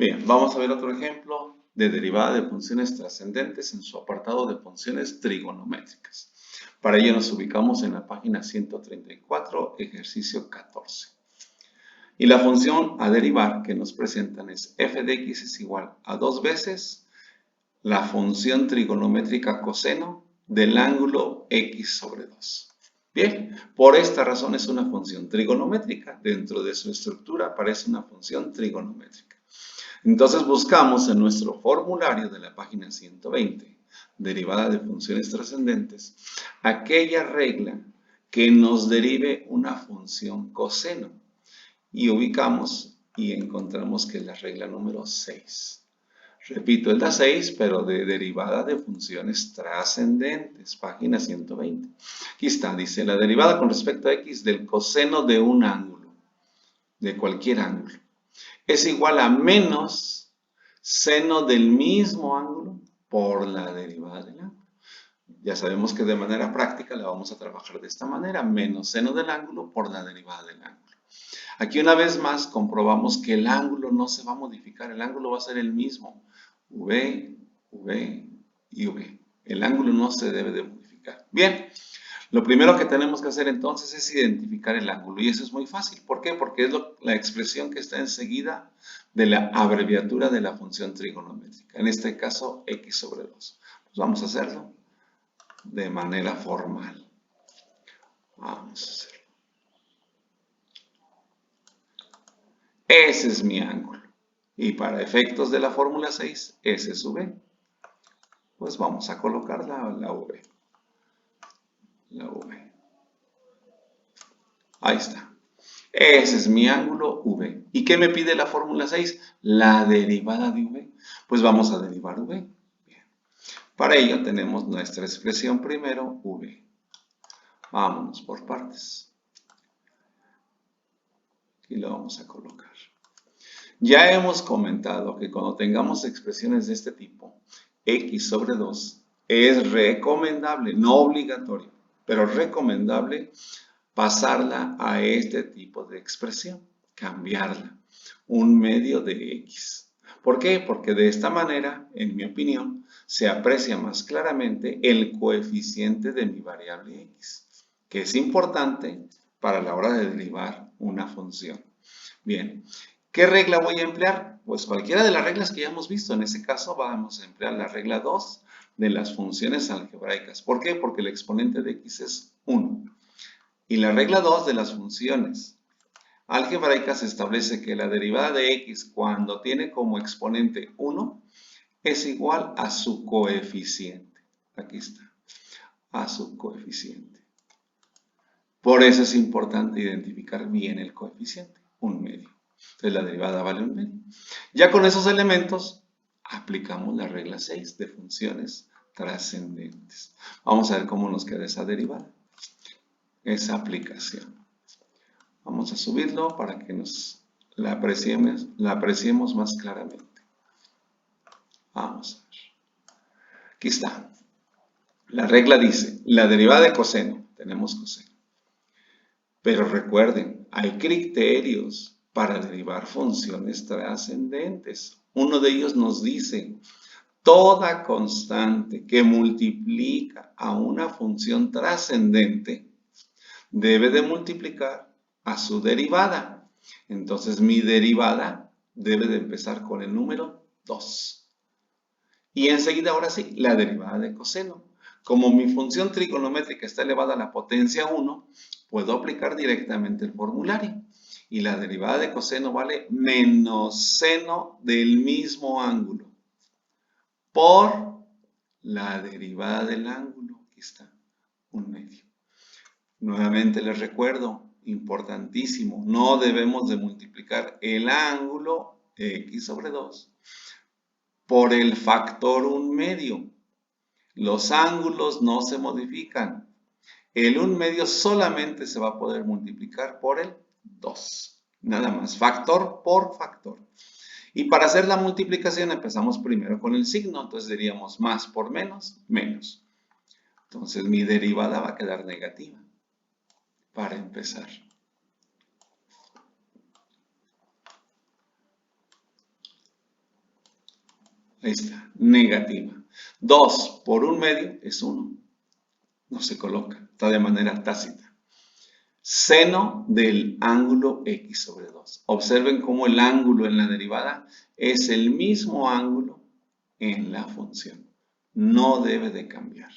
Bien, vamos a ver otro ejemplo de derivada de funciones trascendentes en su apartado de funciones trigonométricas. Para ello nos ubicamos en la página 134, ejercicio 14. Y la función a derivar que nos presentan es f de x es igual a 2 veces la función trigonométrica coseno del ángulo x sobre 2. Bien, por esta razón es una función trigonométrica. Dentro de su estructura aparece una función trigonométrica. Entonces buscamos en nuestro formulario de la página 120, derivada de funciones trascendentes, aquella regla que nos derive una función coseno. Y ubicamos y encontramos que es la regla número 6. Repito, es la 6, pero de derivada de funciones trascendentes, página 120. Aquí está, dice, la derivada con respecto a x del coseno de un ángulo, de cualquier ángulo, es igual a menos seno del mismo ángulo por la derivada del ángulo. Ya sabemos que de manera práctica la vamos a trabajar de esta manera, menos seno del ángulo por la derivada del ángulo. Aquí una vez más comprobamos que el ángulo no se va a modificar, el ángulo va a ser el mismo, V, V y V. El ángulo no se debe de modificar. Bien, lo primero que tenemos que hacer entonces es identificar el ángulo y eso es muy fácil. ¿Por qué? Porque es la expresión que está enseguida de la abreviatura de la función trigonométrica, en este caso x sobre 2. Pues vamos a hacerlo de manera formal. Vamos a hacerlo. Ese es mi ángulo. Y para efectos de la fórmula 6, S sub V. Pues vamos a colocar la V. La V. Ahí está. Ese es mi ángulo V. ¿Y qué me pide la fórmula 6? La derivada de V. Pues vamos a derivar V. Bien. Para ello tenemos nuestra expresión primero, V. Vámonos por partes. Y lo vamos a colocar. Ya hemos comentado que cuando tengamos expresiones de este tipo, x sobre 2, es recomendable, no obligatorio, pero recomendable pasarla a este tipo de expresión, cambiarla, un medio de x. ¿Por qué? Porque de esta manera, en mi opinión, se aprecia más claramente el coeficiente de mi variable x, que es importante para la hora de derivar una función. Bien, ¿qué regla voy a emplear? Pues cualquiera de las reglas que ya hemos visto. En ese caso vamos a emplear la regla 2 de las funciones algebraicas. ¿Por qué? Porque el exponente de x es 1. Y la regla 2 de las funciones algebraicas establece que la derivada de x cuando tiene como exponente 1 es igual a su coeficiente. Aquí está, a su coeficiente. Por eso es importante identificar bien el coeficiente, un medio. Entonces la derivada vale un medio. Ya con esos elementos aplicamos la regla 6 de funciones trascendentes. Vamos a ver cómo nos queda esa derivada, esa aplicación. Vamos a subirlo para que nos la apreciemos más claramente. Vamos a ver. Aquí está. La regla dice, la derivada de coseno, tenemos coseno. Pero recuerden, hay criterios para derivar funciones trascendentes. Uno de ellos nos dice, toda constante que multiplica a una función trascendente debe de multiplicar a su derivada. Entonces mi derivada debe de empezar con el número 2. Y enseguida, ahora sí, la derivada de coseno. Como mi función trigonométrica está elevada a la potencia 1, puedo aplicar directamente el formulario. Y la derivada de coseno vale menos seno del mismo ángulo por la derivada del ángulo. Aquí está, un medio. Nuevamente les recuerdo, importantísimo, no debemos de multiplicar el ángulo x sobre 2 por el factor 1 medio. Los ángulos no se modifican. El 1 medio solamente se va a poder multiplicar por el 2. Nada más, factor por factor. Y para hacer la multiplicación empezamos primero con el signo. Entonces diríamos más por menos, menos. Entonces mi derivada va a quedar negativa. Para empezar. Ahí está, negativa. 2 por 1/2 es 1. No se coloca, está de manera tácita. Seno del ángulo x sobre 2. Observen cómo el ángulo en la derivada es el mismo ángulo en la función. No debe de cambiar.